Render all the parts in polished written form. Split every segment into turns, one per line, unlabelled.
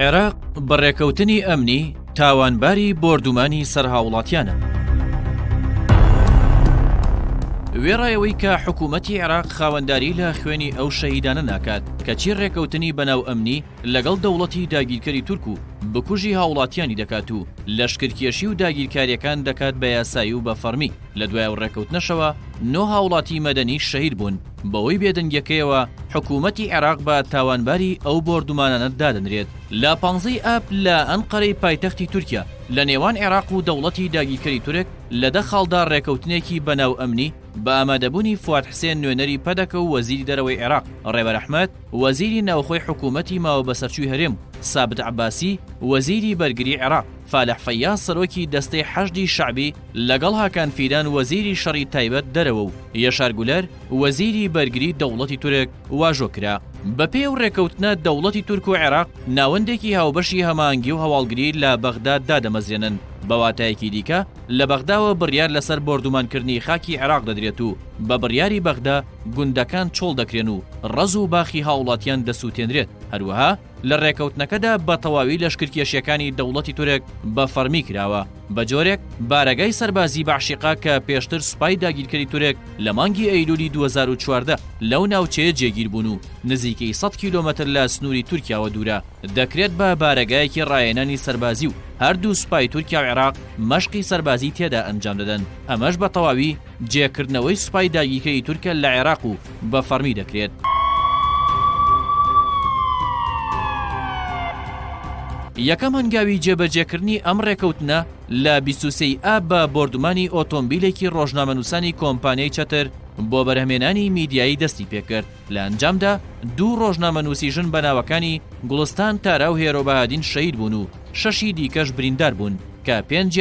عێراق بەڕێکەوتنی ئەمنی تاوانباری بۆردومانی سەرهاوڵاتیانە. وێڕایەوەی کە حکوومەتی عێراق خاوەنداری لە خوێنی ئەو شەهیدانە ناکات کەچی ڕێکەوتنی بەناو ئەمنی لەگەڵ دەوڵەتی داگیرکەری تورک و بکوژی هاوڵاتیانی دەکات و لەشکرکێشی و داگیرکاریەکان دەکات بە یاسایی و بە فەرمی. لە دوای ئەو ڕێکەوتنەشەوە 9 هاوڵاتی مەدەنی شەهید بوون. بەوەی بێدەنگەکەیەوە حکوومەتی عێراق بە تاوانباری ئەو بۆردومانانە دادەنرێت. لە 15 ئاب لە ئەنقەرەی پایتەختی تورکیا لە نێوان عێراق و دەوڵەتی داگیرکەری تورک لەدە خاڵدا ڕێکەوتنێکی بەناو ئەمنی بە ئامادەبوونی فواد حسێن نوێنەری پەدەکە و وەزیری دەرەوەی عێراق، ڕێبەر ئەحمەد وەزیری ناوخۆی حکوومەتی ماوە بەسەرچووی هەرێم، سابت عەباسی وەزیری بەرگری عێراق، فالح فەیاز سەرۆکی دەستەی حەشدی شەعبی لەگەڵ هاکان فیدان وەزیری شەڕی تایبەت دەرەوە و یەشار گولەر وەزیری بەرگری دەوڵەتی تورک واژۆ کرا. بەپێی ئەو ڕێکەوتنە دەوڵەتی تورک و عێراق ناوەندێکی هاوبەشی هەماهەنگی و هەواڵگری لە بەغداد دادەمەزرێنن. بەواتایەکی دیکە لە بەغداوە بڕیار لەسەر بۆردومانکردنی خاکی عێراق دەدرێت و بە بڕیاری بەغدا گوندەکان چۆڵ دەکرێن و ڕەز و باخی هاوڵاتیان دەسووتێنرێت. هەروەها لە ڕێکەوتنەکەدا بە تەواوی لەشکرکێشیەکانی دەوڵەتی تورک بە فەرمی کراوە. بە جۆرێک بارەگای سەربازی بەعشیقا کە پێشتر سوپای داگیرکەری تورک لە مانگی ئەیلولی 2014 لەو ناوچەیە جێگیر بوون و نزیکەی 100 کیلۆمەتر لە سنووری تورکیاوە دوورە، دەکرێت بە بارەگایەکی ڕایێنانی سەربازی و هەردوو سوپای تورکیا و عێراق مەشقی سەربازی تێدا ئەنجام دەدەن. ئەمەش بە تەواوی جێکردنەوەی سوپای داگیرکەری تورکە لە عێراق و بە فەرمی دەکرێت. یەکەم هەنگاوی جێبەجێکردنی ئەم ڕێکەوتنە لە 23 ئاب بە بۆردومانی ئۆتۆمبیلێکی ڕۆژنامەنووسانی کۆمپانیای چەتر بۆ بەرهەمێنانی میدیایی دەستی پێکرد. لە ئەنجامدا 2 ڕۆژنامەنووسی ژن بەناوەکانی گوڵستان تارا و هێرۆبەهادین شەهید بوون و 6 دیکەش بریندار بوون کە 5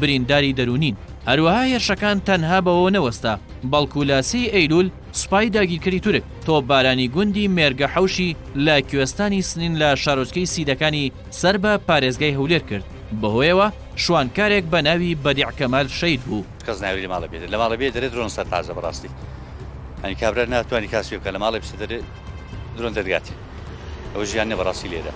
برینداری دەرونین. هەروەها هێرشەکان تەنها بەوە نەوەستا، بەڵکو لە 3 ئەیلول سوپای داگیرکەری تورک تۆپبارانی گوندی مێرگە حەوشی لە کوێستانی سنین لە شارۆچکەی سیدەکانی سەر بە پارێزگای هەولێر کرد. بەهۆیەوە شوانکارێک بە ناوی بەدیع کەمال شەهید بوو.
کەس ناوی لە ماڵە بێت لە ماڵە بێت دەرێت درۆن سەر تازە بەڕاستی ئەنی کابرا ناتوانانی کاسی بکە لە ماڵی بچێت دەرێت درۆن دەرگاتی. ئەوە ژیان نە بەڕاستی لێدە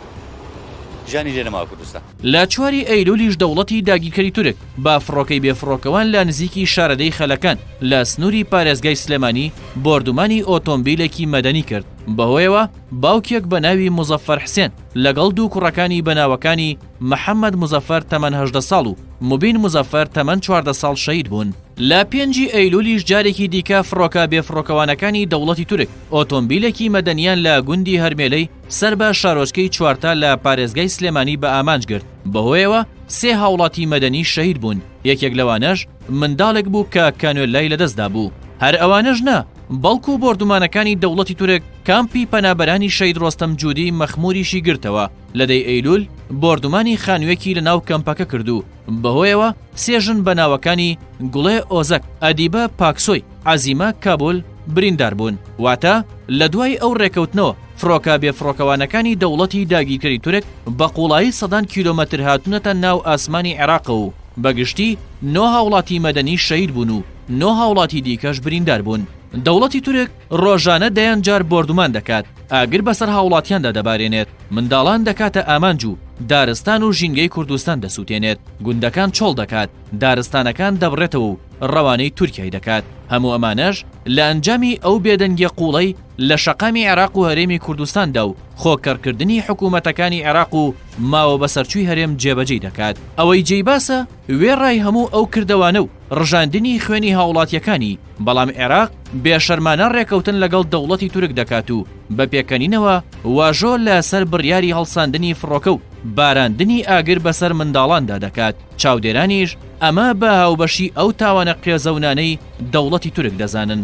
ژانی لێ نەماوە کوردستان.
لە 4 ئەیلولیش دەوڵەتی داگیرکەری تورک با فڕۆکەی بێفڕۆکەوان لە نزیکی شارەدەی خەلەکان لە سنووری پارێزگای سلێمانی بۆردومانی ئۆتۆمبیلێکی مەدەنی کرد. بەهۆیەوە باوکێک بە ناوی موزەفەر حسێن لەگەڵ 2 کوڕەکانی بەناوەکانی محەممەد موزەفەر تەمەن 18 ساڵ و مبین موزەفەر تەمەن 14 ساڵ شەهید بوون. لە 5 ئەیلولیش جارێکی دیکە فڕۆکە بێفڕۆکەوانەکانی دەوڵەتی تورک ئۆتۆمبیلێکی مەدەنیان لە گوندی هەرمێلەی سەر بە شارۆچکەی چوارتا لە پارێزگای سلێمانی بە ئامانج گرت. بەهۆیەوە 3 هاوڵاتی مەدەنی شەهید بوون، یەکێک لەوانەش منداڵێک بوو کە کانۆلای لەدەستدا بوو. هەر ئەوانەش نا، بەڵکو بۆردومانەکانی دەوڵەتی تورک کامپی پەنابەرانی شەید ڕۆستەم جوودی مەخموریشی گرتەوە. لەدەی ئەیلول بۆردومانی خانوویەکی لە ناو کەمپەکە کردو. بەهۆیەوە 3 ژن بەناوەکانی گوڵێ ئۆزەک، ئەدیبە پاکسۆی، عەزیمە کابول بریندار بوون. واتە لە دوای ئەو ڕێکەوتنەوە فڕۆکە بێفڕۆکەوانەکانی دەوڵەتی داگیرکەری تورک بە قوڵایی 100 کیلۆمەتر هاتوونەتە ناو ئاسمانی عێراق و بەگشتی 9 هاوڵاتی مەدەنی شەهید بوون و 9 هاوڵاتی دیکەش بریندار بوون. دەوڵەتی تورک ڕۆژانە دەیان جار بۆردومان دەکات، ئاگر بەسەر هاوڵاتیاندا دەبارێنێت، منداڵان دەکاتە ئامانج و دارستان و ژینگەی کوردستان دەسووتێنێت، گوندەکان چۆڵ دەکات، دارستانەکان دەبڕێتەوە و ڕەوانەی تورکیای دەکات. هەموو ئەمانەش لە ئەنجامی ئەو بێدەنگی قوڵەی لە شەقامی عێراق و هەرێمی کوردستاندا و خۆکەرکردنی حکوومەتەکانی عێراق و ماوە بەسەرچووی هەرێم جێبەجێ دەکات. ئەوەی جێی باسە وێڕای هەموو ئەو کردەوانە و ڕژاندنی خوێنی هاوڵاتیەکانی، بەڵام عێراق بێشەرمانە ڕێکەوتن لەگەڵ دەوڵەتی تورک دەکات و بە پێکەنینەوە واژۆ لەسەر بڕیاری هەڵساندنی فڕۆکە و باراندنی ئاگر بەسەر منداڵاندا دەکات. چاودێرانیش ئەمە بە هاوبەشی ئەو تاوانە قێزەونانەی دەوڵەتی تورک دەزانن.